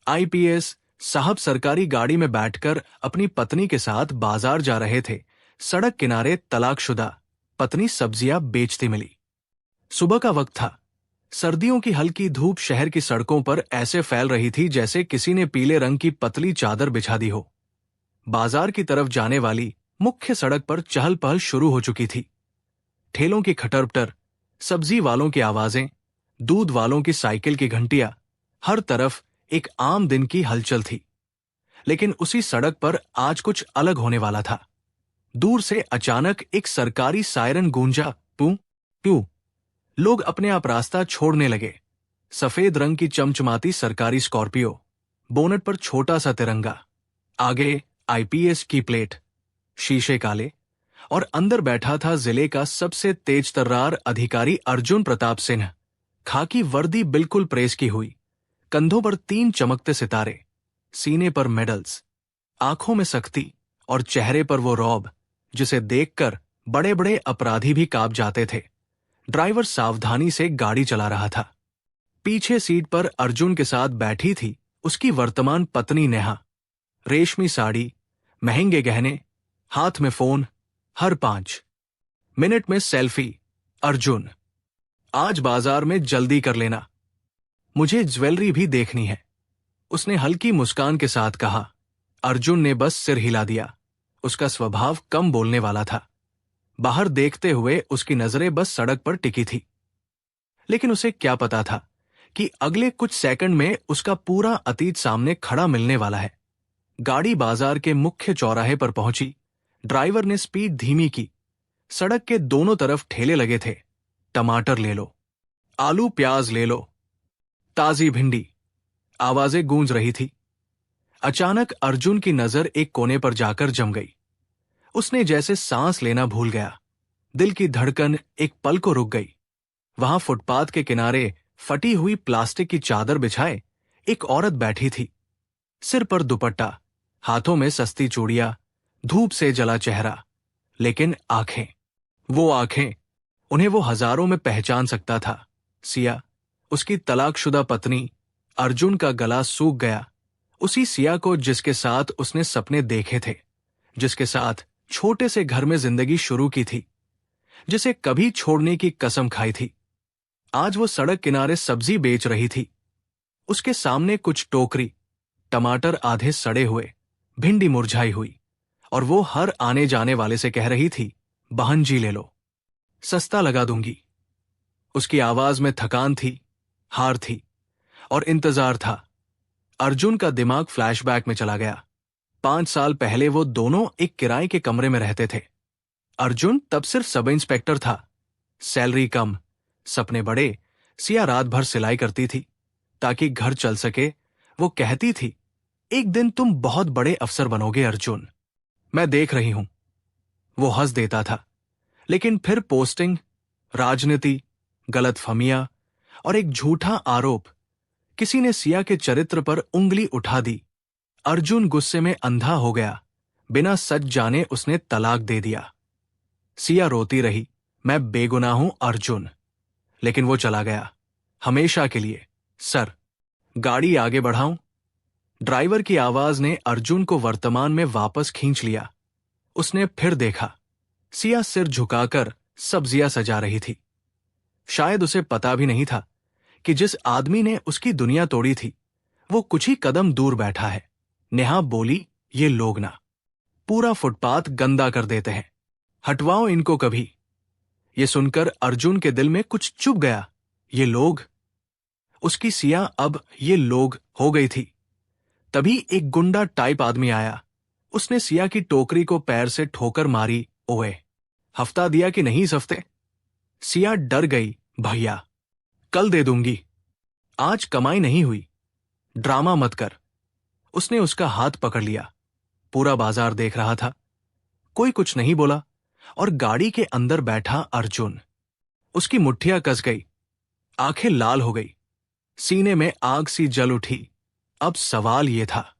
IPS साहब सरकारी गाड़ी में बैठकर अपनी पत्नी के साथ बाजार जा रहे थे। सड़क किनारे तलाकशुदा पत्नी सब्जियां बेचती मिली। सुबह का वक्त था। सर्दियों की हल्की धूप शहर की सड़कों पर ऐसे फैल रही थी जैसे किसी ने पीले रंग की पतली चादर बिछा दी हो। बाजार की तरफ जाने वाली मुख्य सड़क पर चहल पहल शुरू हो चुकी थी। ठेलों की खटरपटर, सब्जी वालों की आवाजें, दूध वालों की साइकिल की घंटियां, हर तरफ एक आम दिन की हलचल थी। लेकिन उसी सड़क पर आज कुछ अलग होने वाला था। दूर से अचानक एक सरकारी सायरन गूंजा। पू पू लोग अपने आप रास्ता छोड़ने लगे। सफेद रंग की चमचमाती सरकारी स्कॉर्पियो, बोनट पर छोटा सा तिरंगा, आगे आईपीएस की प्लेट, शीशे काले, और अंदर बैठा था जिले का सबसे तेज तर्रार अधिकारी अर्जुन प्रताप सिंह। खाकी वर्दी बिल्कुल प्रेस की हुई, कंधों पर 3 चमकते सितारे, सीने पर मेडल्स, आंखों में सख्ती और चेहरे पर वो रौब जिसे देखकर बड़े बड़े अपराधी भी कांप जाते थे। ड्राइवर सावधानी से गाड़ी चला रहा था। पीछे सीट पर अर्जुन के साथ बैठी थी उसकी वर्तमान पत्नी नेहा। रेशमी साड़ी, महंगे गहने, हाथ में फोन, हर 5 मिनट में सेल्फी। अर्जुन, आज बाजार में जल्दी कर लेना, मुझे ज्वेलरी भी देखनी है, उसने हल्की मुस्कान के साथ कहा। अर्जुन ने बस सिर हिला दिया। उसका स्वभाव कम बोलने वाला था। बाहर देखते हुए उसकी नजरें बस सड़क पर टिकी थी। लेकिन उसे क्या पता था कि अगले कुछ सेकंड में उसका पूरा अतीत सामने खड़ा मिलने वाला है। गाड़ी बाजार के मुख्य चौराहे पर पहुंची। ड्राइवर ने स्पीड धीमी की। सड़क के दोनों तरफ ठेले लगे थे। टमाटर ले लो, आलू प्याज ले लो, ताजी भिंडी, आवाजें गूंज रही थी। अचानक अर्जुन की नजर एक कोने पर जाकर जम गई। उसने जैसे सांस लेना भूल गया। दिल की धड़कन एक पल को रुक गई। वहां फुटपाथ के किनारे फटी हुई प्लास्टिक की चादर बिछाए एक औरत बैठी थी। सिर पर दुपट्टा, हाथों में सस्ती चूड़ियां, धूप से जला चेहरा, लेकिन आंखें, वो आंखें, उन्हें वो हजारों में पहचान सकता था। सिया, उसकी तलाकशुदा पत्नी। अर्जुन का गला सूख गया। उसी सिया को जिसके साथ उसने सपने देखे थे, जिसके साथ छोटे से घर में जिंदगी शुरू की थी, जिसे कभी छोड़ने की कसम खाई थी। आज वो सड़क किनारे सब्जी बेच रही थी। उसके सामने कुछ टोकरी, टमाटर आधे सड़े हुए, भिंडी मुरझाई हुई, और वो हर आने जाने वाले से कह रही थी, बहन जी ले लो, सस्ता लगा दूंगी। उसकी आवाज में थकान थी, हार थी और इंतजार था। अर्जुन का दिमाग फ्लैशबैक में चला गया। 5 साल पहले वो दोनों एक किराए के कमरे में रहते थे। अर्जुन तब सिर्फ सब इंस्पेक्टर था। सैलरी कम, सपने बड़े। सिया रात भर सिलाई करती थी ताकि घर चल सके। वो कहती थी, एक दिन तुम बहुत बड़े अफसर बनोगे अर्जुन, मैं देख रही हूं। वो हंस देता था। लेकिन फिर पोस्टिंग, राजनीति, गलतफहमियां और एक झूठा आरोप। किसी ने सिया के चरित्र पर उंगली उठा दी। अर्जुन गुस्से में अंधा हो गया। बिना सच जाने उसने तलाक दे दिया। सिया रोती रही, मैं बेगुनाह हूं अर्जुन। लेकिन वो चला गया, हमेशा के लिए। सर, गाड़ी आगे बढ़ाऊं? ड्राइवर की आवाज ने अर्जुन को वर्तमान में वापस खींच लिया। उसने फिर देखा, सिया सिर झुकाकर सब्जियां सजा रही थी। शायद उसे पता भी नहीं था कि जिस आदमी ने उसकी दुनिया तोड़ी थी वो कुछ ही कदम दूर बैठा है। नेहा बोली, ये लोग ना पूरा फुटपाथ गंदा कर देते हैं, हटवाओ इनको कभी। ये सुनकर अर्जुन के दिल में कुछ चुभ गया। ये लोग, उसकी सिया अब ये लोग हो गई थी। तभी एक गुंडा टाइप आदमी आया। उसने सिया की टोकरी को पैर से ठोकर मारी। ओए, हफ्ता दिया कि नहीं इस हफ्ते? सिया डर गई। भैया, कल दे दूंगी, आज कमाई नहीं हुई, ड्रामा मत कर। उसने उसका हाथ पकड़ लिया। पूरा बाजार देख रहा था। कोई कुछ नहीं बोला और गाड़ी के अंदर बैठा अर्जुन। उसकी मुट्ठियां कस गई, आंखें लाल हो गई, सीने में आग सी जल उठी। अब सवाल यह था,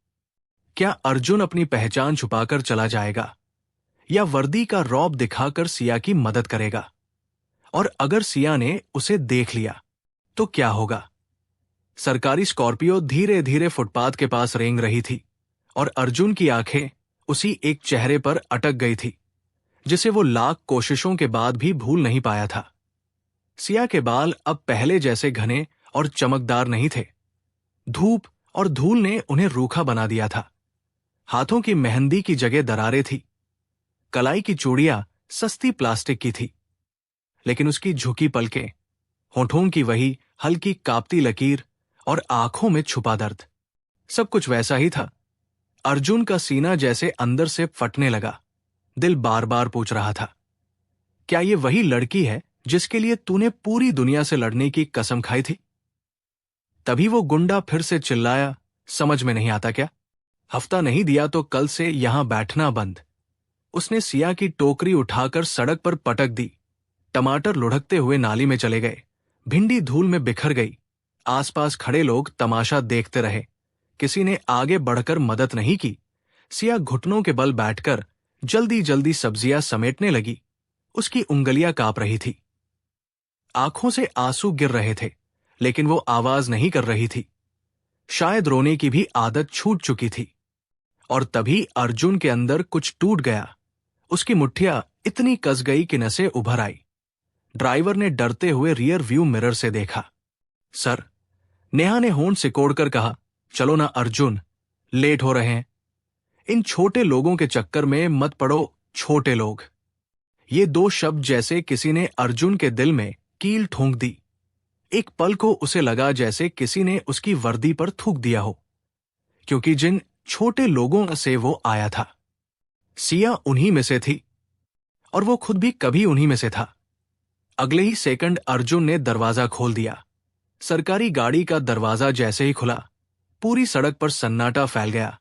क्या अर्जुन अपनी पहचान छुपाकर चला जाएगा या वर्दी का रौब दिखाकर सिया की मदद करेगा? और अगर सिया ने उसे देख लिया तो क्या होगा? सरकारी स्कॉर्पियो धीरे धीरे फुटपाथ के पास रेंग रही थी और अर्जुन की आंखें उसी एक चेहरे पर अटक गई थी जिसे वो लाख कोशिशों के बाद भी भूल नहीं पाया था। सिया के बाल अब पहले जैसे घने और चमकदार नहीं थे। धूप और धूल ने उन्हें रूखा बना दिया था। हाथों की मेहंदी की जगह दरारें थी। कलाई की चूड़ियां सस्ती प्लास्टिक की थी, लेकिन उसकी झुकी पलकें, होठों की वही हल्की कांपती लकीर और आंखों में छुपा दर्द, सब कुछ वैसा ही था। अर्जुन का सीना जैसे अंदर से फटने लगा। दिल बार बार पूछ रहा था, क्या ये वही लड़की है जिसके लिए तूने पूरी दुनिया से लड़ने की कसम खाई थी? तभी वो गुंडा फिर से चिल्लाया, समझ में नहीं आता क्या? हफ्ता नहीं दिया तो कल से यहां बैठना बंद। उसने सिया की टोकरी उठाकर सड़क पर पटक दी। टमाटर लुढ़कते हुए नाली में चले गए। भिंडी धूल में बिखर गई। आसपास खड़े लोग तमाशा देखते रहे। किसी ने आगे बढ़कर मदद नहीं की। सिया घुटनों के बल बैठकर जल्दी जल्दी सब्जियां समेटने लगी। उसकी उंगलियां कांप रही थी। आंखों से आंसू गिर रहे थे, लेकिन वो आवाज नहीं कर रही थी। शायद रोने की भी आदत छूट चुकी थी। और तभी अर्जुन के अंदर कुछ टूट गया। उसकी मुट्ठियां इतनी कस गई कि नसें उभर आई। ड्राइवर ने डरते हुए रियर व्यू मिरर से देखा। सर, नेहा ने होंठ सिकोड़कर कहा, चलो ना अर्जुन, लेट हो रहे हैं। इन छोटे लोगों के चक्कर में मत पड़ो, छोटे लोग। ये दो शब्द जैसे किसी ने अर्जुन के दिल में कील ठोंक दी। एक पल को उसे लगा जैसे किसी ने उसकी वर्दी पर थूक दिया हो, क्योंकि जिन छोटे लोगों से वो आया था, सिया उन्हीं में से थी और वो खुद भी कभी उन्हीं में से था। अगले ही सेकंड अर्जुन ने दरवाजा खोल दिया। सरकारी गाड़ी का दरवाजा जैसे ही खुला, पूरी सड़क पर सन्नाटा फैल गया।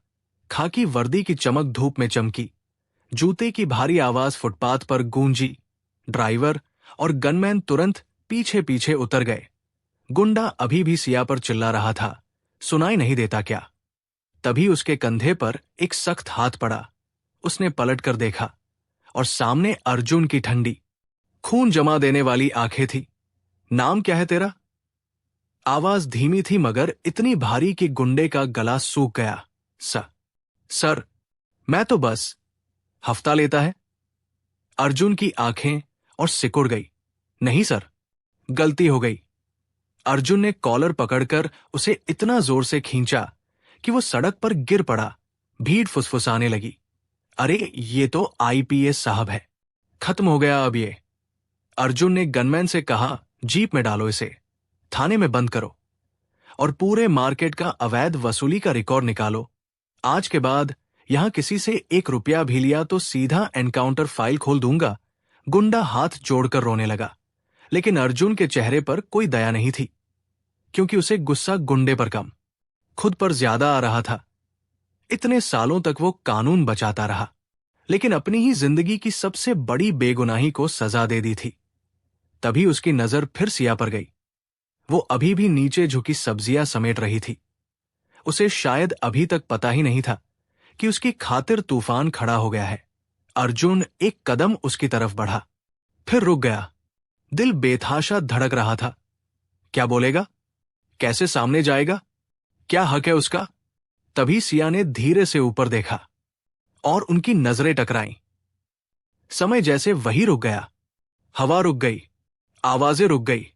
खाकी वर्दी की चमक धूप में चमकी। जूते की भारी आवाज फुटपाथ पर गूंजी। ड्राइवर और गनमैन तुरंत पीछे पीछे उतर गए। गुंडा अभी भी सिया पर चिल्ला रहा था, सुनाई नहीं देता क्या? तभी उसके कंधे पर एक सख्त हाथ पड़ा। उसने पलटकर देखा और सामने अर्जुन की ठंडी, खून जमा देने वाली आंखें थी। नाम क्या है तेरा? आवाज धीमी थी मगर इतनी भारी कि गुंडे का गला सूख गया। सर, मैं तो बस हफ्ता लेता है। अर्जुन की आंखें और सिकुड़ गई। नहीं सर, गलती हो गई। अर्जुन ने कॉलर पकड़कर उसे इतना जोर से खींचा कि वो सड़क पर गिर पड़ा। भीड़ फुसफुसाने लगी, अरे ये तो आईपीएस साहब है, खत्म हो गया अब ये। अर्जुन ने गनमैन से कहा, जीप में डालो इसे, थाने में बंद करो और पूरे मार्केट का अवैध वसूली का रिकॉर्ड निकालो। आज के बाद यहां किसी से 1 रुपया भी लिया तो सीधा एनकाउंटर फाइल खोल दूंगा। गुंडा हाथ जोड़कर रोने लगा, लेकिन अर्जुन के चेहरे पर कोई दया नहीं थी, क्योंकि उसे गुस्सा गुंडे पर कम, खुद पर ज्यादा आ रहा था। इतने सालों तक वो कानून बचाता रहा, लेकिन अपनी ही जिंदगी की सबसे बड़ी बेगुनाही को सजा दे दी थी। तभी उसकी नजर फिर सिया पर गई। वो अभी भी नीचे झुकी सब्जियां समेट रही थी। उसे शायद अभी तक पता ही नहीं था कि उसकी खातिर तूफान खड़ा हो गया है। अर्जुन एक कदम उसकी तरफ बढ़ा, फिर रुक गया। दिल बेतहाशा धड़क रहा था। क्या बोलेगा? कैसे सामने जाएगा? क्या हक है उसका? तभी सिया ने धीरे से ऊपर देखा और उनकी नजरें टकराईं। समय जैसे वही रुक गया। हवा रुक गई, आवाजें रुक गई,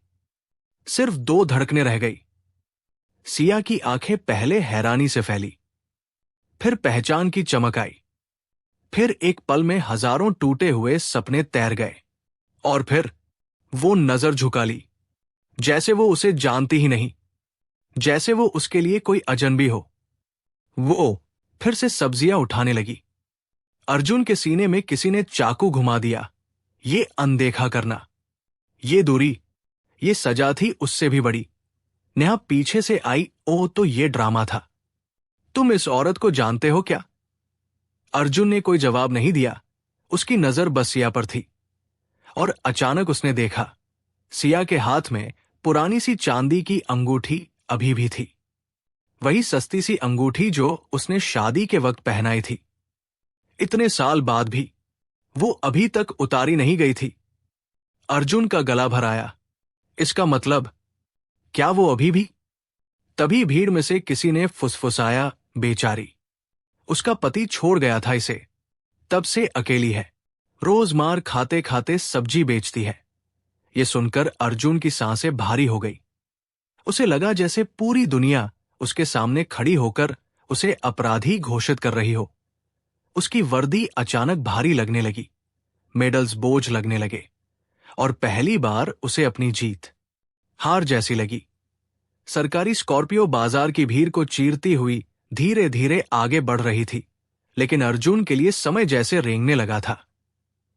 सिर्फ 2 धड़कनें रह गई। सिया की आंखें पहले हैरानी से फैली, फिर पहचान की चमक आई, फिर एक पल में हजारों टूटे हुए सपने तैर गए, और फिर वो नजर झुका ली, जैसे वो उसे जानती ही नहीं, जैसे वो उसके लिए कोई अजनबी हो। वो फिर से सब्जियां उठाने लगी। अर्जुन के सीने में किसी ने चाकू घुमा दिया। ये अनदेखा करना, ये दूरी, ये सजा थी उससे भी बड़ी। नेहा पीछे से आई, ओ तो ये ड्रामा था। तुम इस औरत को जानते हो क्या? अर्जुन ने कोई जवाब नहीं दिया। उसकी नजर बस सिया पर थी, और अचानक उसने देखा, सिया के हाथ में पुरानी सी चांदी की अंगूठी अभी भी थी। वही सस्ती सी अंगूठी जो उसने शादी के वक्त पहनाई थी। इतने साल बाद भी वो अभी तक उतारी नहीं गई थी। अर्जुन का गला भर आया। इसका मतलब, क्या वो अभी भी तभी भीड़ में से किसी ने फुसफुसाया, बेचारी, उसका पति छोड़ गया था इसे, तब से अकेली है, रोज मार खाते खाते सब्जी बेचती है। ये सुनकर अर्जुन की सांसें भारी हो गई। उसे लगा जैसे पूरी दुनिया उसके सामने खड़ी होकर उसे अपराधी घोषित कर रही हो। उसकी वर्दी अचानक भारी लगने लगी, मेडल्स बोझ लगने लगे, और पहली बार उसे अपनी जीत हार जैसी लगी। सरकारी स्कॉर्पियो बाजार की भीड़ को चीरती हुई धीरे धीरे आगे बढ़ रही थी, लेकिन अर्जुन के लिए समय जैसे रेंगने लगा था।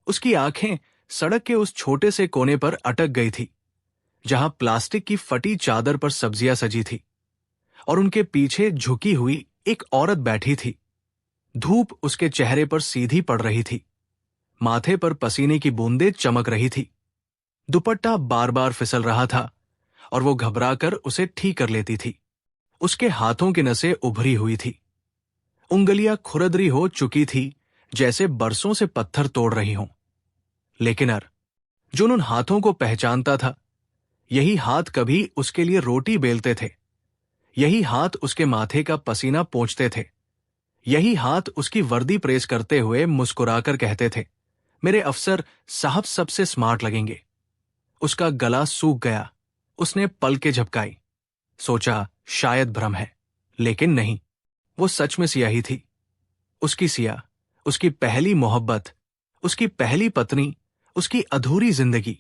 उसकी आंखें सड़क के उस छोटे से कोने पर अटक गई थी, जहां प्लास्टिक की फटी चादर पर सब्जियां सजी थी, और उनके पीछे झुकी हुई एक औरत बैठी थी। धूप उसके चेहरे पर सीधी पड़ रही थी, माथे पर पसीने की बूंदें चमक रही थी। दुपट्टा बार बार फिसल रहा था और वो घबराकर उसे ठीक कर लेती थी। उसके हाथों की नसें उभरी हुई थी, उंगलियां खुरदरी हो चुकी थी, जैसे बरसों से पत्थर तोड़ रही हों। लेकिन अर्जुन उन हाथों को पहचानता था। यही हाथ कभी उसके लिए रोटी बेलते थे, यही हाथ उसके माथे का पसीना पोंछते थे, यही हाथ उसकी वर्दी प्रेस करते हुए मुस्कुराकर कहते थे, मेरे अफसर साहब सबसे स्मार्ट लगेंगे। उसका गला सूख गया। उसने पलकें झपकाई, सोचा शायद भ्रम है, लेकिन नहीं, वो सच में सिया ही थी। उसकी सिया, उसकी पहली मोहब्बत, उसकी पहली पत्नी, उसकी अधूरी जिंदगी।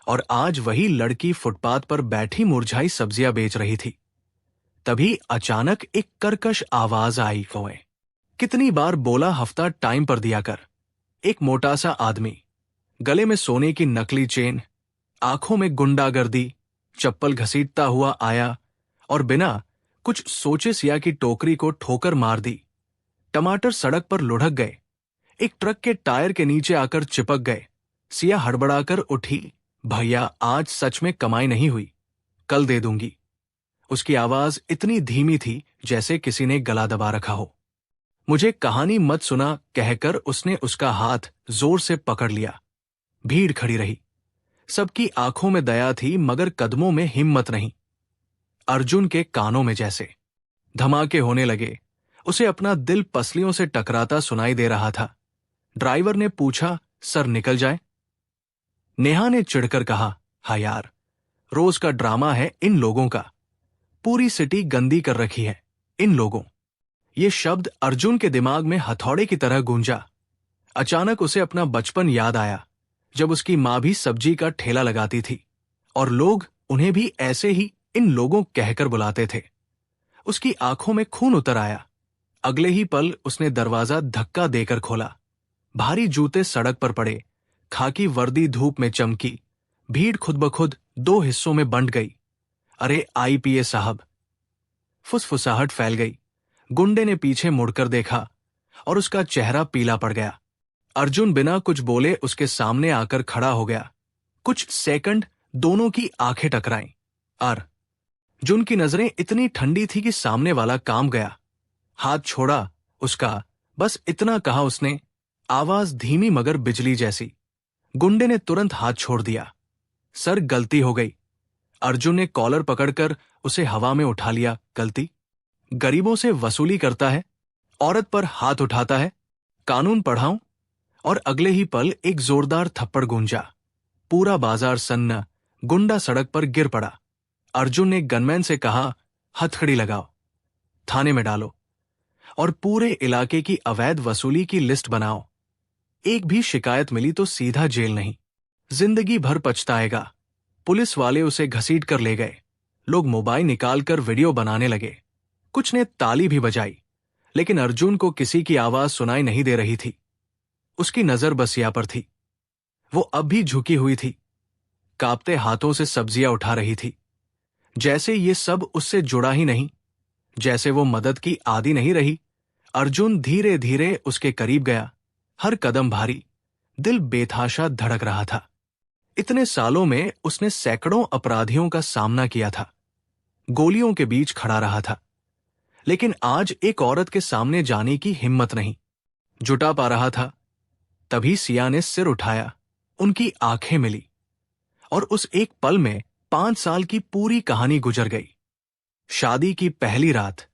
और आज वही लड़की फुटपाथ पर बैठी मुरझाई सब्जियां बेच रही थी। तभी अचानक एक कर्कश आवाज आई, ओए, कितनी बार बोला हफ्ता टाइम पर दिया कर। एक मोटा सा आदमी, गले में सोने की नकली चेन, आंखों में गुंडागर्दी, चप्पल घसीटता हुआ आया और बिना कुछ सोचे सिया की टोकरी को ठोकर मार दी। टमाटर सड़क पर लुढ़क गए, एक ट्रक के टायर के नीचे आकर चिपक गए। सिया हड़बड़ाकर उठी, भैया आज सच में कमाई नहीं हुई, कल दे दूंगी। उसकी आवाज इतनी धीमी थी जैसे किसी ने गला दबा रखा हो। मुझे कहानी मत सुना कहकर उसने उसका हाथ जोर से पकड़ लिया। भीड़ खड़ी रही, सबकी आंखों में दया थी मगर कदमों में हिम्मत नहीं। अर्जुन के कानों में जैसे धमाके होने लगे। उसे अपना दिल पसलियों से टकराता सुनाई दे रहा था। ड्राइवर ने पूछा, सर निकल जाए? नेहा ने चिढ़कर कहा, हाँ यार, रोज का ड्रामा है इन लोगों का। पूरी सिटी गंदी कर रखी है इन लोगों। ये शब्द अर्जुन के दिमाग में हथौड़े की तरह गूंजा। अचानक उसे अपना बचपन याद आया, जब उसकी मां भी सब्जी का ठेला लगाती थी और लोग उन्हें भी ऐसे ही इन लोगों कहकर बुलाते थे। उसकी आंखों में खून उतर आया। अगले ही पल उसने दरवाजा धक्का देकर खोला। भारी जूते सड़क पर पड़े, खाकी वर्दी धूप में चमकी। भीड़ खुद ब खुद दो हिस्सों में बंट गई। अरे आईपीएस साहब! फुसफुसाहट फैल गई। गुंडे ने पीछे मुड़कर देखा और उसका चेहरा पीला पड़ गया। अर्जुन बिना कुछ बोले उसके सामने आकर खड़ा हो गया। कुछ सेकंड दोनों की आंखें टकराईं। अर्जुन की नजरें इतनी ठंडी थी कि सामने वाला कांप गया। हाथ छोड़ा उसका, बस इतना कहा उसने, आवाज धीमी मगर बिजली जैसी। गुंडे ने तुरंत हाथ छोड़ दिया। सर गलती हो गई। अर्जुन ने कॉलर पकड़कर उसे हवा में उठा लिया। गलती? गरीबों से वसूली करता है, औरत पर हाथ उठाता है, कानून पढ़ाऊं? और अगले ही पल एक जोरदार थप्पड़ गूंजा। पूरा बाजार सन्ना, गुंडा सड़क पर गिर पड़ा। अर्जुन ने गनमैन से कहा, हथकड़ी लगाओ, थाने में डालो और पूरे इलाके की अवैध वसूली की लिस्ट बनाओ। एक भी शिकायत मिली तो सीधा जेल नहीं, जिंदगी भर पछताएगा। पुलिस वाले उसे घसीट कर ले गए। लोग मोबाइल निकालकर वीडियो बनाने लगे। कुछ ने ताली भी बजाई, लेकिन अर्जुन को किसी की आवाज सुनाई नहीं दे रही थी। उसकी नजर बसिया पर थी। वो अब भी झुकी हुई थी, कांपते हाथों से सब्जियां उठा रही थी, जैसे ये सब उससे जुड़ा ही नहीं, जैसे वो मदद की आदी नहीं रही। अर्जुन धीरे धीरे उसके करीब गया, हर कदम भारी, दिल बेतहाशा धड़क रहा था। इतने सालों में उसने सैकड़ों अपराधियों का सामना किया था, गोलियों के बीच खड़ा रहा था, लेकिन आज एक औरत के सामने जाने की हिम्मत नहीं जुटा पा रहा था। तभी सिया ने सिर उठाया, उनकी आंखें मिली और उस एक पल में 5 साल की पूरी कहानी गुजर गई। शादी की पहली रात,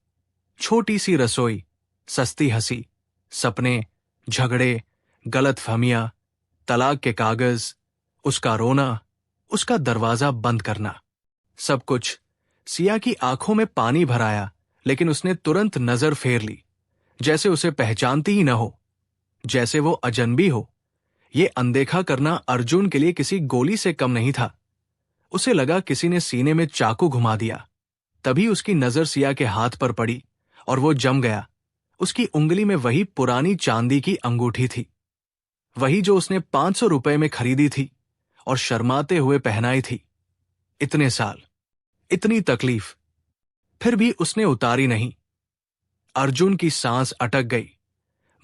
छोटी सी रसोई, सस्ती हंसी, सपने, झगड़े, गलतफहमियां, तलाक के कागज, उसका रोना, उसका दरवाजा बंद करना। सब कुछ। सिया की आंखों में पानी भर आया, लेकिन उसने तुरंत नजर फेर ली, जैसे उसे पहचानती ही न हो, जैसे वो अजनबी हो। ये अनदेखा करना अर्जुन के लिए किसी गोली से कम नहीं था। उसे लगा किसी ने सीने में चाकू घुमा दिया। तभी उसकी नजर सिया के हाथ पर पड़ी और वो जम गया। उसकी उंगली में वही पुरानी चांदी की अंगूठी थी, वही जो उसने 500 रुपए में खरीदी थी और शर्माते हुए पहनाई थी। इतने साल, इतनी तकलीफ, फिर भी उसने उतारी नहीं। अर्जुन की सांस अटक गई।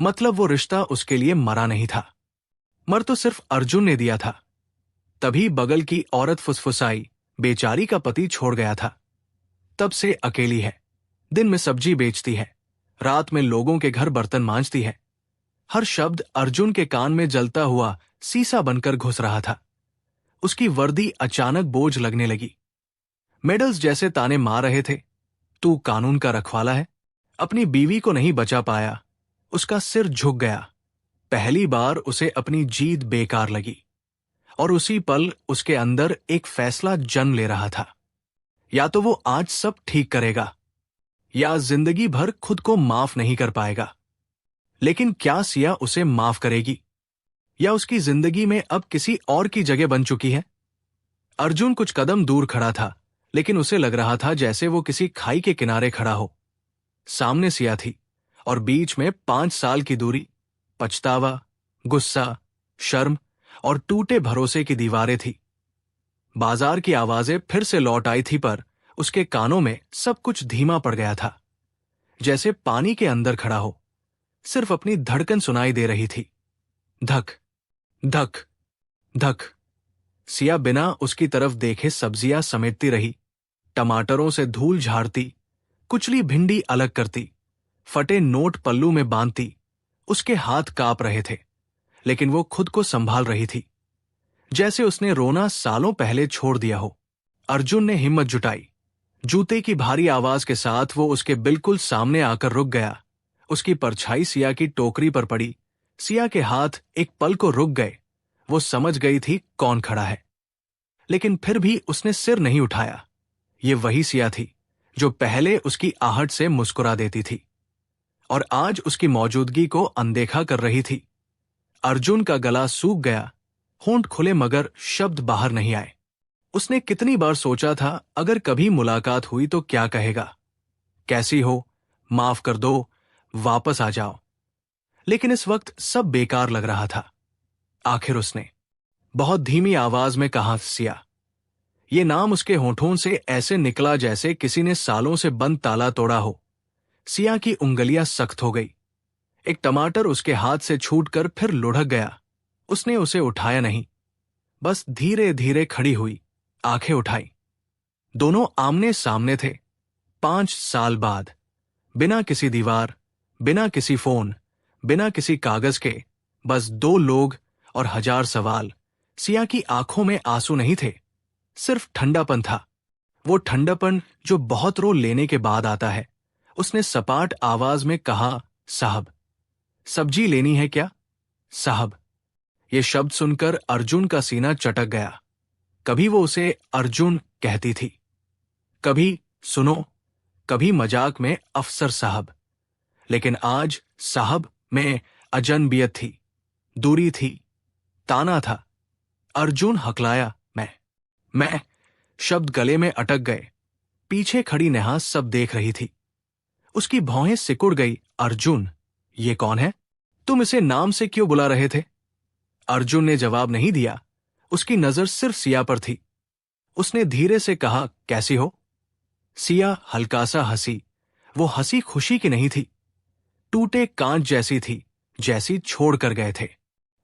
मतलब वो रिश्ता उसके लिए मरा नहीं था, मर तो सिर्फ अर्जुन ने दिया था। तभी बगल की औरत फुसफुसाई, बेचारी का पति छोड़ गया था, तब से अकेली है। दिन में सब्जी बेचती है, रात में लोगों के घर बर्तन मांजती है। हर शब्द अर्जुन के कान में जलता हुआ सीसा बनकर घुस रहा था। उसकी वर्दी अचानक बोझ लगने लगी। मेडल्स जैसे ताने मार रहे थे, तू कानून का रखवाला है। अपनी बीवी को नहीं बचा पाया, उसका सिर झुक गया। पहली बार उसे अपनी जीत बेकार लगी, और उसी पल उसके अंदर एक फैसला जन्म ले रहा था। या तो वो आज सब ठीक करेगा, या जिंदगी भर खुद को माफ नहीं कर पाएगा। लेकिन क्या सिया उसे माफ करेगी, या उसकी जिंदगी में अब किसी और की जगह बन चुकी है? अर्जुन कुछ कदम दूर खड़ा था, लेकिन उसे लग रहा था जैसे वो किसी खाई के किनारे खड़ा हो। सामने सिया थी, और बीच में 5 साल की दूरी, पछतावा, गुस्सा, शर्म और टूटे भरोसे की दीवारें थी। बाजार की आवाजें फिर से लौट आई थी, पर उसके कानों में सब कुछ धीमा पड़ गया था, जैसे पानी के अंदर खड़ा हो। सिर्फ अपनी धड़कन सुनाई दे रही थी, धक धक धक। सिया बिना उसकी तरफ देखे सब्जियां समेटती रही, टमाटरों से धूल झाड़ती, कुचली भिंडी अलग करती, फटे नोट पल्लू में बांधती। उसके हाथ कांप रहे थे, लेकिन वो खुद को संभाल रही थी, जैसे उसने रोना सालों पहले छोड़ दिया हो। अर्जुन ने हिम्मत जुटाई। जूते की भारी आवाज के साथ वो उसके बिल्कुल सामने आकर रुक गया। उसकी परछाई सिया की टोकरी पर पड़ी। सिया के हाथ एक पल को रुक गए। वो समझ गई थी कौन खड़ा है, लेकिन फिर भी उसने सिर नहीं उठाया। ये वही सिया थी जो पहले उसकी आहट से मुस्कुरा देती थी, और आज उसकी मौजूदगी को अनदेखा कर रही थी। अर्जुन का गला सूख गया, होंठ खुले मगर शब्द बाहर नहीं आए। उसने कितनी बार सोचा था अगर कभी मुलाकात हुई तो क्या कहेगा, कैसी हो, माफ कर दो, वापस आ जाओ। लेकिन इस वक्त सब बेकार लग रहा था। आखिर उसने बहुत धीमी आवाज में कहा, सिया। ये नाम उसके होठों से ऐसे निकला जैसे किसी ने सालों से बंद ताला तोड़ा हो। सिया की उंगलियां सख्त हो गई। एक टमाटर उसके हाथ से छूटकर फिर लुढ़क गया। उसने उसे उठाया नहीं, बस धीरे धीरे खड़ी हुई, आंखें उठाई। दोनों आमने सामने थे, 5 साल बाद, बिना किसी दीवार, बिना किसी फोन, बिना किसी कागज के, बस 2 लोग और 1000 सवाल। सिया की आंखों में आंसू नहीं थे, सिर्फ ठंडापन था। वो ठंडापन जो बहुत रो लेने के बाद आता है। उसने सपाट आवाज में कहा, साहब, सब्जी लेनी है क्या? साहब। ये शब्द सुनकर अर्जुन का सीना चटक गया। कभी वो उसे अर्जुन कहती थी, कभी सुनो, कभी मजाक में अफसर साहब, लेकिन आज साहब में अजनबियत थी, दूरी थी, ताना था। अर्जुन हकलाया, मैं। शब्द गले में अटक गए। पीछे खड़ी नेहा सब देख रही थी। उसकी भौहें सिकुड़ गई। अर्जुन, ये कौन है? तुम इसे नाम से क्यों बुला रहे थे? अर्जुन ने जवाब नहीं दिया। उसकी नजर सिर्फ सिया पर थी। उसने धीरे से कहा, कैसी हो? सिया हल्का सा हंसी। वो हंसी खुशी की नहीं थी, टूटे कांच जैसी थी, जैसी छोड़ कर गए थे।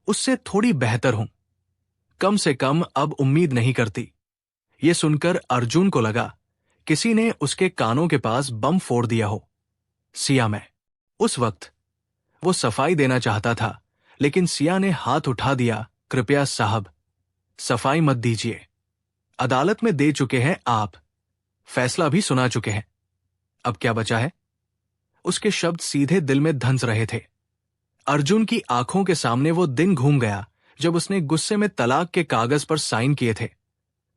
उससे थोड़ी बेहतर हूं, कम से कम अब उम्मीद नहीं करती। ये सुनकर अर्जुन को लगा किसी ने उसके कानों के पास बम फोड़ दिया हो। सिया, मैं। उस वक्त वो सफाई देना चाहता था, लेकिन सिया ने हाथ उठा दिया। कृपया साहब, सफाई मत दीजिए। अदालत में दे चुके हैं आप, फैसला भी सुना चुके हैं। अब क्या बचा है? उसके शब्द सीधे दिल में धंस रहे थे। अर्जुन की आंखों के सामने वो दिन घूम गया जब उसने गुस्से में तलाक के कागज पर साइन किए थे,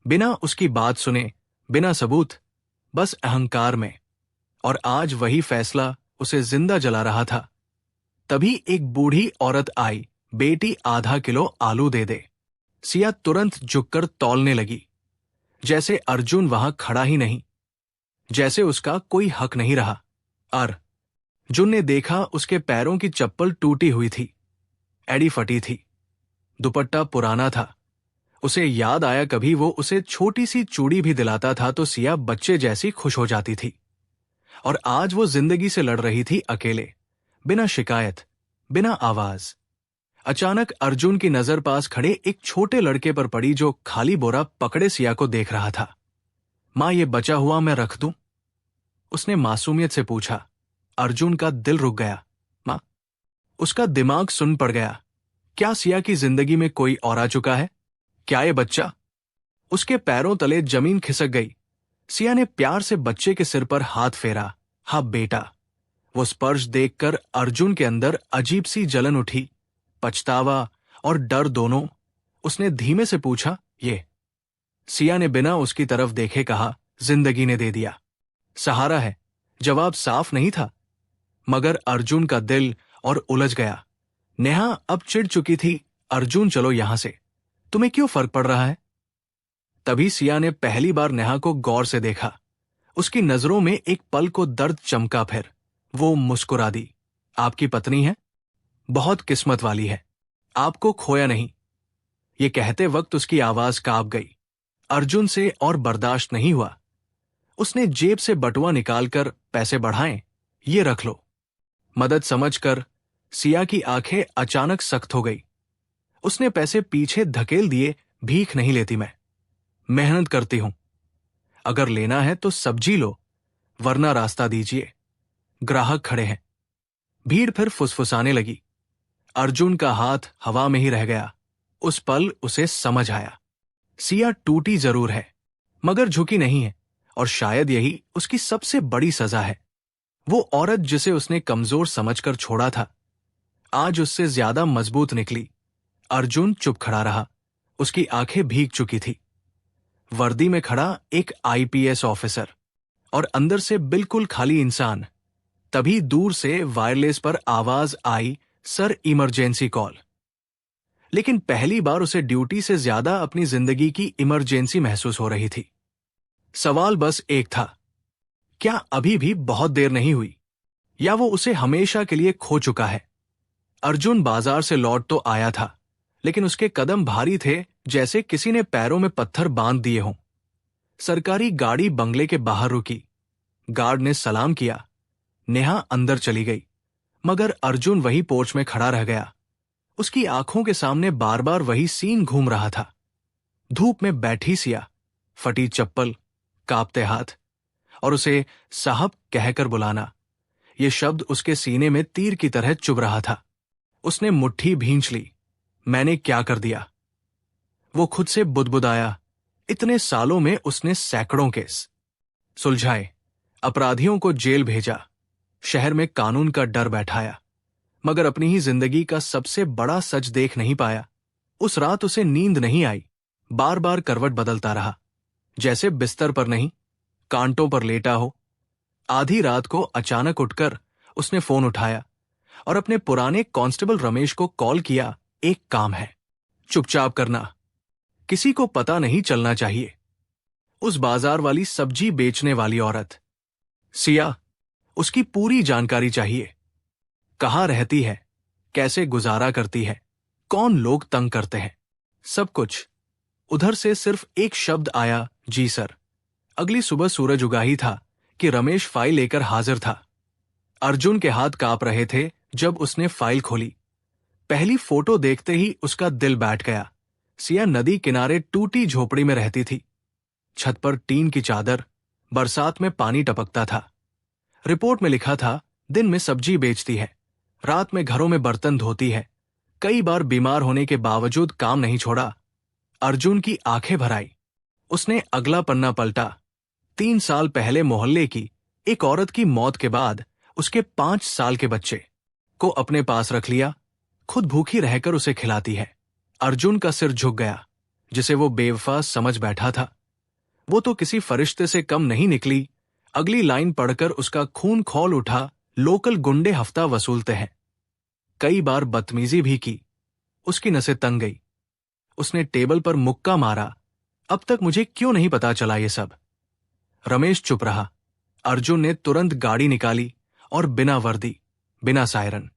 बिना उसकी बात सुने, बिना सबूत, बस अहंकार में। और आज वही फैसला उसे जिंदा जला रहा था। तभी एक बूढ़ी औरत आई। बेटी, आधा किलो आलू दे दे। सिया तुरंत झुककर तौलने लगी, जैसे अर्जुन वहां खड़ा ही नहीं, जैसे उसका कोई हक नहीं रहा। अर्जुन ने देखा उसके पैरों की चप्पल टूटी हुई थी, एड़ी फटी थी, दुपट्टा पुराना था। उसे याद आया कभी वो उसे छोटी सी चूड़ी भी दिलाता था तो सिया बच्चे जैसी खुश हो जाती थी। और आज वो जिंदगी से लड़ रही थी अकेले, बिना शिकायत, बिना आवाज। अचानक अर्जुन की नजर पास खड़े एक छोटे लड़के पर पड़ी जो खाली बोरा पकड़े सिया को देख रहा था। मां, ये बचा हुआ मैं रख दूं? उसने मासूमियत से पूछा। अर्जुन का दिल रुक गया। मां? उसका दिमाग सुन पड़ गया। क्या सिया की जिंदगी में कोई और आ चुका है? क्या ये बच्चा? उसके पैरों तले जमीन खिसक गई। सिया ने प्यार से बच्चे के सिर पर हाथ फेरा। हाँ बेटा। वो स्पर्श देखकर अर्जुन के अंदर अजीब सी जलन उठी, पछतावा और डर दोनों। उसने धीमे से पूछा, ये? सिया ने बिना उसकी तरफ देखे कहा, जिंदगी ने दे दिया। सहारा है। जवाब साफ नहीं था, मगर अर्जुन का दिल और उलझ गया। नेहा अब चिढ़ चुकी थी। अर्जुन, चलो यहां से, तुम्हें क्यों फर्क पड़ रहा है? तभी सिया ने पहली बार नेहा को गौर से देखा। उसकी नजरों में एक पल को दर्द चमका। फिर वो मुस्कुरा दी। आपकी पत्नी है? बहुत किस्मत वाली है, आपको खोया नहीं। ये कहते वक्त उसकी आवाज कांप गई। अर्जुन से और बर्दाश्त नहीं हुआ। उसने जेब से बटुआ निकालकर, पैसे बढ़ाएं, ये रख लो। मदद समझकर सिया की आंखें अचानक सख्त हो गई। उसने पैसे पीछे धकेल दिए। भीख नहीं लेती मैं, मेहनत करती हूं। अगर लेना है तो सब्जी लो, वरना रास्ता दीजिए, ग्राहक खड़े हैं। भीड़ फिर फुसफुसाने लगी। अर्जुन का हाथ हवा में ही रह गया। उस पल उसे समझ आया, सिया टूटी जरूर है, मगर झुकी नहीं है। और शायद यही उसकी सबसे बड़ी सजा है। वो औरत जिसे उसने कमजोर समझकर छोड़ा था, आज उससे ज्यादा मजबूत निकली। अर्जुन चुप खड़ा रहा। उसकी आंखें भीग चुकी थी। वर्दी में खड़ा एक आईपीएस ऑफिसर और अंदर से बिल्कुल खाली इंसान। तभी दूर से वायरलेस पर आवाज आई, सर इमरजेंसी कॉल। लेकिन पहली बार उसे ड्यूटी से ज्यादा अपनी जिंदगी की इमरजेंसी महसूस हो रही थी। सवाल बस एक था, क्या अभी भी बहुत देर नहीं हुई, या वो उसे हमेशा के लिए खो चुका है? अर्जुन बाजार से लौट तो आया था, लेकिन उसके कदम भारी थे, जैसे किसी ने पैरों में पत्थर बांध दिए हों। सरकारी गाड़ी बंगले के बाहर रुकी। गार्ड ने सलाम किया। नेहा अंदर चली गई, मगर अर्जुन वही पोर्च में खड़ा रह गया। उसकी आंखों के सामने बार बार वही सीन घूम रहा था। धूप में बैठी सिया, फटी चप्पल, कांपते हाथ, और उसे साहब कहकर बुलाना। ये शब्द उसके सीने में तीर की तरह चुभ रहा था। उसने मुट्ठी भींच ली। मैंने क्या कर दिया? वो खुद से बुदबुदाया। इतने सालों में उसने सैकड़ों केस सुलझाए, अपराधियों को जेल भेजा, शहर में कानून का डर बैठाया, मगर अपनी ही जिंदगी का सबसे बड़ा सच देख नहीं पाया। उस रात उसे नींद नहीं आई। बार बार करवट बदलता रहा, जैसे बिस्तर पर नहीं, कांटों पर लेटा हो। आधी रात को अचानक उठकर उसने फोन उठाया और अपने पुराने कांस्टेबल रमेश को कॉल किया। एक काम है, चुपचाप करना, किसी को पता नहीं चलना चाहिए। उस बाजार वाली सब्जी बेचने वाली औरत सिया, उसकी पूरी जानकारी चाहिए। कहाँ रहती है, कैसे गुजारा करती है, कौन लोग तंग करते हैं, सब कुछ। उधर से सिर्फ एक शब्द आया, जी सर। अगली सुबह सूरज उगा ही था कि रमेश फाइल लेकर हाजिर था। अर्जुन के हाथ कांप रहे थे जब उसने फाइल खोली। पहली फोटो देखते ही उसका दिल बैठ गया। सिया नदी किनारे टूटी झोपड़ी में रहती थी। छत पर टीन की चादर, बरसात में पानी टपकता था। रिपोर्ट में लिखा था, दिन में सब्जी बेचती है, रात में घरों में बर्तन धोती है। कई बार बीमार होने के बावजूद काम नहीं छोड़ा। अर्जुन की आंखें भर आई। उसने अगला पन्ना पलटा। 3 साल पहले मोहल्ले की एक औरत की मौत के बाद उसके 5 साल के बच्चे को अपने पास रख लिया, खुद भूखी रहकर उसे खिलाती है। अर्जुन का सिर झुक गया, जिसे वो बेवफा समझ बैठा था। वो तो किसी फरिश्ते से कम नहीं निकली। अगली लाइन पढ़कर उसका खून खौल उठा। लोकल गुंडे हफ्ता वसूलते हैं। कई बार बदतमीजी भी की। उसकी नसें तंग गई। उसने टेबल पर मुक्का मारा। अब तक मुझे क्यों नहीं पता चला ये सब? रमेश चुप रहा। अर्जुन ने तुरंत गाड़ी निकाली और बिना वर्दी, बिना सायरन,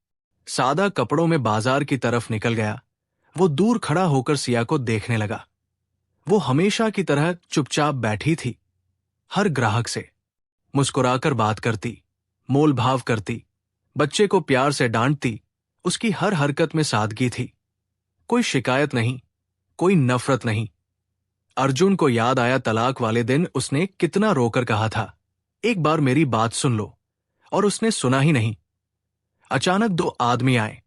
सादा कपड़ों में बाजार की तरफ निकल गया। वो दूर खड़ा होकर सिया को देखने लगा। वो हमेशा की तरह चुपचाप बैठी थी। हर ग्राहक से मुस्कुराकर बात करती, मोल भाव करती, बच्चे को प्यार से डांटती। उसकी हर हरकत में सादगी थी। कोई शिकायत नहीं, कोई नफरत नहीं। अर्जुन को याद आया तलाक वाले दिन उसने कितना रोकर कहा था, एक बार मेरी बात सुन लो, और उसने सुना ही नहीं। अचानक 2 आदमी आए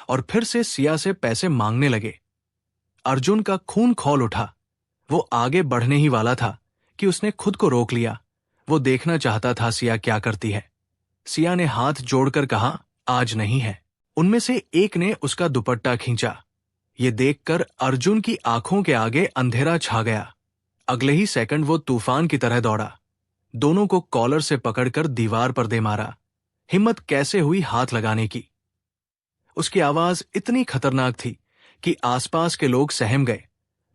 और फिर से सिया से पैसे मांगने लगे। अर्जुन का खून खौल उठा। वो आगे बढ़ने ही वाला था कि उसने खुद को रोक लिया। वो देखना चाहता था सिया क्या करती है। सिया ने हाथ जोड़कर कहा, आज नहीं है। उनमें से एक ने उसका दुपट्टा खींचा। ये देखकर अर्जुन की आंखों के आगे अंधेरा छा गया। अगले ही सेकंड वो तूफान की तरह दौड़ा। दोनों को कॉलर से पकड़कर दीवार पर दे मारा। हिम्मत कैसे हुई हाथ लगाने की? उसकी आवाज इतनी खतरनाक थी कि आसपास के लोग सहम गए।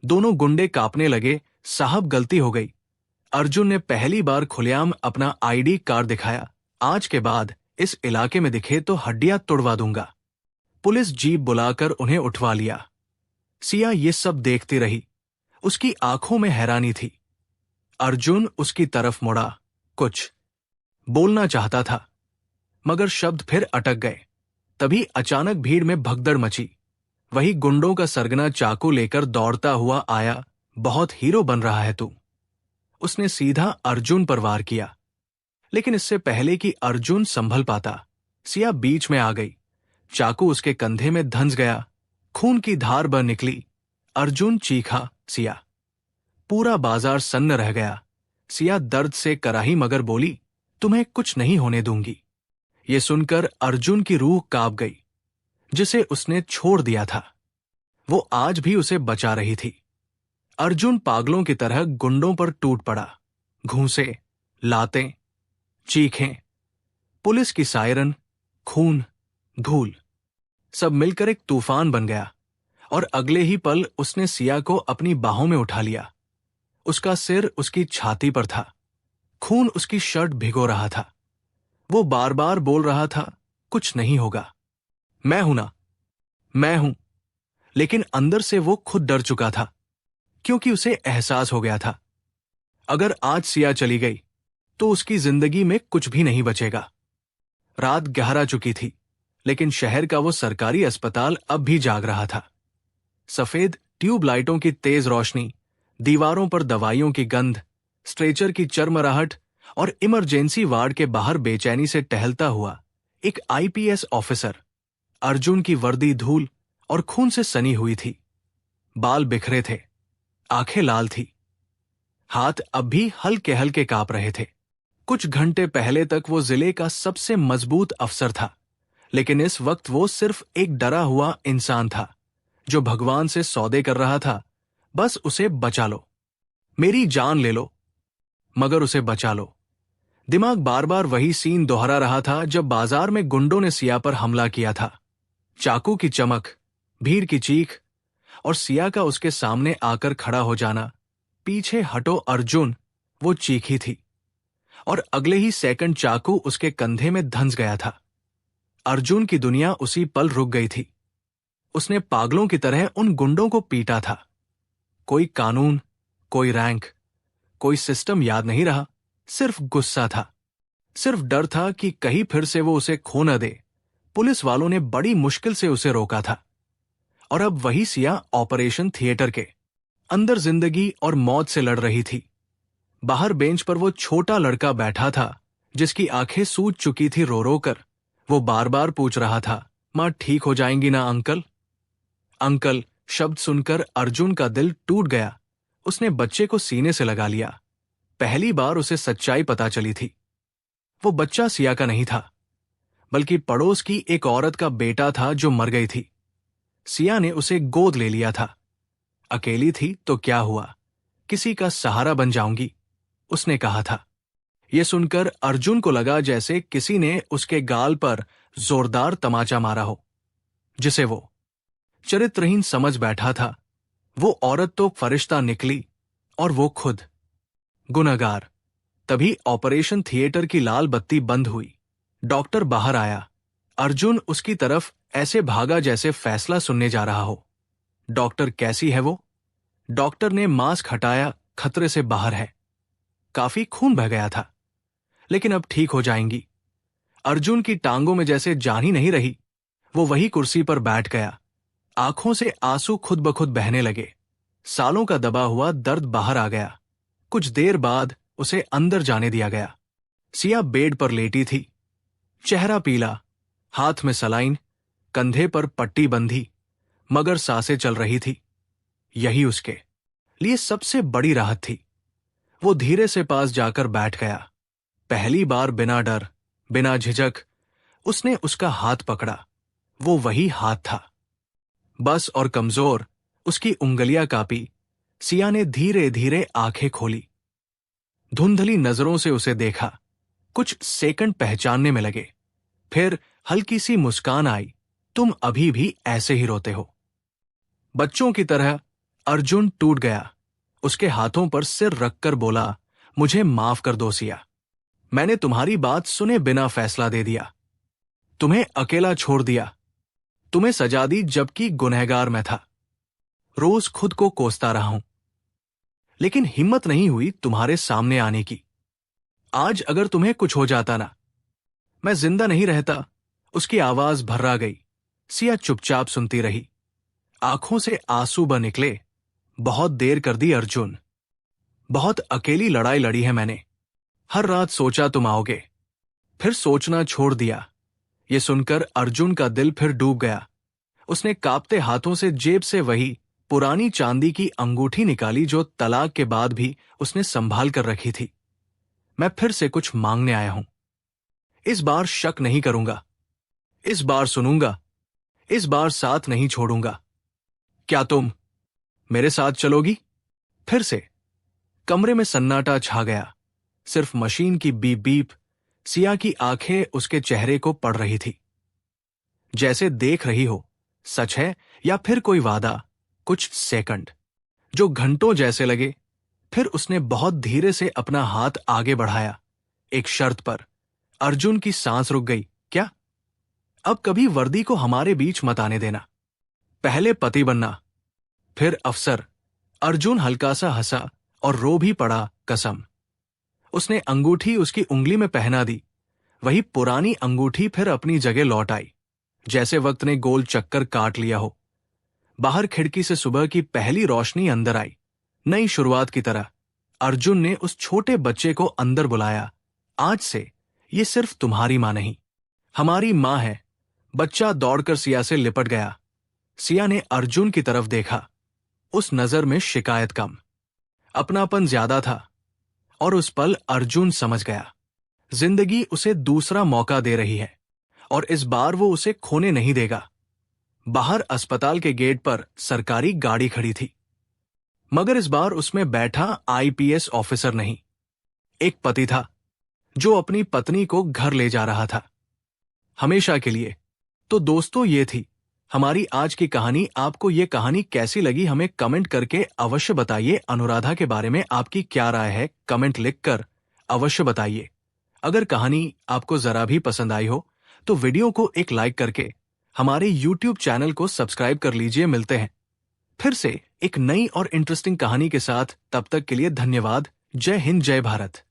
दोनों गुंडे कांपने लगे। साहब, गलती हो गई। अर्जुन ने पहली बार खुलेआम अपना आईडी कार्ड दिखाया। आज के बाद इस इलाके में दिखे तो हड्डियां तोड़वा दूंगा। पुलिस जीप बुलाकर उन्हें उठवा लिया। सिया ये सब देखती रही। उसकी आंखों में हैरानी थी। अर्जुन उसकी तरफ मुड़ा। कुछ बोलना चाहता था, मगर शब्द फिर अटक गए। तभी अचानक भीड़ में भगदड़ मची। वही गुंडों का सरगना चाकू लेकर दौड़ता हुआ आया। बहुत हीरो बन रहा है तू। उसने सीधा अर्जुन पर वार किया, लेकिन इससे पहले कि अर्जुन संभल पाता, सिया बीच में आ गई। चाकू उसके कंधे में धंस गया। खून की धार बह निकली। अर्जुन चीखा, सिया। पूरा बाजार सन्न रह गया। सिया दर्द से कराही मगर बोली, तुम्हें कुछ नहीं होने दूंगी। ये सुनकर अर्जुन की रूह कांप गई, जिसे उसने छोड़ दिया था। वो आज भी उसे बचा रही थी। अर्जुन पागलों की तरह गुंडों पर टूट पड़ा। घूंसे, लातें, चीखें, पुलिस की सायरन, खून, धूल, सब मिलकर एक तूफान बन गया। और अगले ही पल उसने सिया को अपनी बाहों में उठा लिया। उसका सिर उसकी छाती पर था। खून उसकी शर्ट भिगो रहा था। वो बार बार बोल रहा था, कुछ नहीं होगा, मैं हूं ना, मैं हूं। लेकिन अंदर से वो खुद डर चुका था, क्योंकि उसे एहसास हो गया था, अगर आज सिया चली गई तो उसकी जिंदगी में कुछ भी नहीं बचेगा। रात गहरा चुकी थी, लेकिन शहर का वो सरकारी अस्पताल अब भी जाग रहा था। सफेद ट्यूबलाइटों की तेज रोशनी, दीवारों पर दवाइयों की गंध, स्ट्रेचर की चरमराहट और इमरजेंसी वार्ड के बाहर बेचैनी से टहलता हुआ एक आईपीएस ऑफिसर। अर्जुन की वर्दी धूल और खून से सनी हुई थी। बाल बिखरे थे, आंखें लाल थी, हाथ अब भी हल्के हल्के कांप रहे थे। कुछ घंटे पहले तक वो जिले का सबसे मजबूत अफसर था, लेकिन इस वक्त वो सिर्फ एक डरा हुआ इंसान था जो भगवान से सौदे कर रहा था, बस उसे बचा लो, मेरी जान ले लो, मगर उसे बचा लो। दिमाग बार बार वही सीन दोहरा रहा था जब बाजार में गुंडों ने सिया पर हमला किया था। चाकू की चमक, भीड़ की चीख और सिया का उसके सामने आकर खड़ा हो जाना। पीछे हटो अर्जुन, वो चीखी थी, और अगले ही सेकंड चाकू उसके कंधे में धंस गया था। अर्जुन की दुनिया उसी पल रुक गई थी। उसने पागलों की तरह उन गुंडों को पीटा था। कोई कानून, कोई रैंक, कोई सिस्टम याद नहीं रहा, सिर्फ गुस्सा था, सिर्फ डर था कि कहीं फिर से वो उसे खो न दे। पुलिस वालों ने बड़ी मुश्किल से उसे रोका था, और अब वही सिया ऑपरेशन थिएटर के अंदर जिंदगी और मौत से लड़ रही थी। बाहर बेंच पर वो छोटा लड़का बैठा था, जिसकी आंखें सूज चुकी थी रो रो कर। वो बार बार पूछ रहा था, मां ठीक हो जाएंगी ना अंकल? अंकल शब्द सुनकर अर्जुन का दिल टूट गया। उसने बच्चे को सीने से लगा लिया। पहली बार उसे सच्चाई पता चली थी। वो बच्चा सिया का नहीं था, बल्कि पड़ोस की एक औरत का बेटा था जो मर गई थी। सिया ने उसे गोद ले लिया था। अकेली थी तो क्या हुआ, किसी का सहारा बन जाऊंगी, उसने कहा था। यह सुनकर अर्जुन को लगा जैसे किसी ने उसके गाल पर जोरदार तमाचा मारा हो, जिसे वो चरित्रहीन समझ बैठा था। वो औरत तो फरिश्ता निकली और वो खुद गुनहगार। तभी ऑपरेशन थिएटर की लाल बत्ती बंद हुई। डॉक्टर बाहर आया। अर्जुन उसकी तरफ ऐसे भागा जैसे फैसला सुनने जा रहा हो। डॉक्टर, कैसी है वो? डॉक्टर ने मास्क हटाया। खतरे से बाहर है, काफी खून बह गया था, लेकिन अब ठीक हो जाएंगी। अर्जुन की टांगों में जैसे जान ही नहीं रही। वो वही कुर्सी पर बैठ गया। आंखों से आंसू खुद ब खुद बहने लगे। सालों का दबा हुआ दर्द बाहर आ गया। कुछ देर बाद उसे अंदर जाने दिया गया। सिया बेड पर लेटी थी, चेहरा पीला, हाथ में सलाइन, कंधे पर पट्टी बंधी, मगर सांसें चल रही थी। यही उसके लिए सबसे बड़ी राहत थी। वो धीरे से पास जाकर बैठ गया। पहली बार बिना डर, बिना झिझक उसने उसका हाथ पकड़ा। वो वही हाथ था, बस और कमजोर। उसकी उंगलियां कांपी। सिया ने धीरे धीरे आंखें खोली, धुंधली नजरों से उसे देखा। कुछ सेकंड पहचानने में लगे, फिर हल्की सी मुस्कान आई। तुम अभी भी ऐसे ही रोते हो। बच्चों की तरह अर्जुन टूट गया। उसके हाथों पर सिर रखकर बोला, मुझे माफ कर दो सिया। मैंने तुम्हारी बात सुने बिना फैसला दे दिया, तुम्हें अकेला छोड़ दिया, तुम्हें सजा दी जबकि गुनहगार मैं था। रोज खुद को कोसता रहा हूं, लेकिन हिम्मत नहीं हुई तुम्हारे सामने आने की। आज अगर तुम्हें कुछ हो जाता ना, मैं जिंदा नहीं रहता। उसकी आवाज भर्रा गई। सिया चुपचाप सुनती रही। आंखों से आंसू बह निकले। बहुत देर कर दी अर्जुन, बहुत अकेली लड़ाई लड़ी है मैंने। हर रात सोचा तुम आओगे, फिर सोचना छोड़ दिया। ये सुनकर अर्जुन का दिल फिर डूब गया। उसने कांपते हाथों से जेब से वही पुरानी चांदी की अंगूठी निकाली जो तलाक के बाद भी उसने संभाल कर रखी थी। मैं फिर से कुछ मांगने आया हूं। इस बार शक नहीं करूंगा, इस बार सुनूंगा, इस बार साथ नहीं छोड़ूंगा। क्या तुम मेरे साथ चलोगी? फिर से कमरे में सन्नाटा छा गया। सिर्फ मशीन की बीप बीप। सिया की आंखें उसके चेहरे को पढ़ रही थी, जैसे देख रही हो सच है या फिर कोई वादा। कुछ सेकंड जो घंटों जैसे लगे। फिर उसने बहुत धीरे से अपना हाथ आगे बढ़ाया, एक शर्त पर। अर्जुन की सांस रुक गई। क्या? अब कभी वर्दी को हमारे बीच मत आने देना। पहले पति बनना, फिर अफसर। अर्जुन हल्का सा हंसा और रो भी पड़ा। कसम। उसने अंगूठी उसकी उंगली में पहना दी। वही पुरानी अंगूठी फिर अपनी जगह लौट आई, जैसे वक्त ने गोल चक्कर काट लिया हो। बाहर खिड़की से सुबह की पहली रोशनी अंदर आई, नई शुरुआत की तरह। अर्जुन ने उस छोटे बच्चे को अंदर बुलाया। आज से ये सिर्फ तुम्हारी मां नहीं, हमारी मां है। बच्चा दौड़कर सिया से लिपट गया। सिया ने अर्जुन की तरफ देखा। उस नजर में शिकायत कम, अपनापन ज्यादा था। और उस पल अर्जुन समझ गया, जिंदगी उसे दूसरा मौका दे रही है, और इस बार वो उसे खोने नहीं देगा। बाहर अस्पताल के गेट पर सरकारी गाड़ी खड़ी थी, मगर इस बार उसमें बैठा आईपीएस ऑफिसर नहीं, एक पति था जो अपनी पत्नी को घर ले जा रहा था, हमेशा के लिए। तो दोस्तों, ये थी हमारी आज की कहानी। आपको ये कहानी कैसी लगी हमें कमेंट करके अवश्य बताइए। अनुराधा के बारे में आपकी क्या राय है, कमेंट लिखकर अवश्य बताइए। अगर कहानी आपको जरा भी पसंद आई हो तो वीडियो को एक लाइक करके हमारे YouTube चैनल को सब्सक्राइब कर लीजिए। मिलते हैं फिर से एक नई और इंटरेस्टिंग कहानी के साथ। तब तक के लिए धन्यवाद। जय हिंद, जय भारत।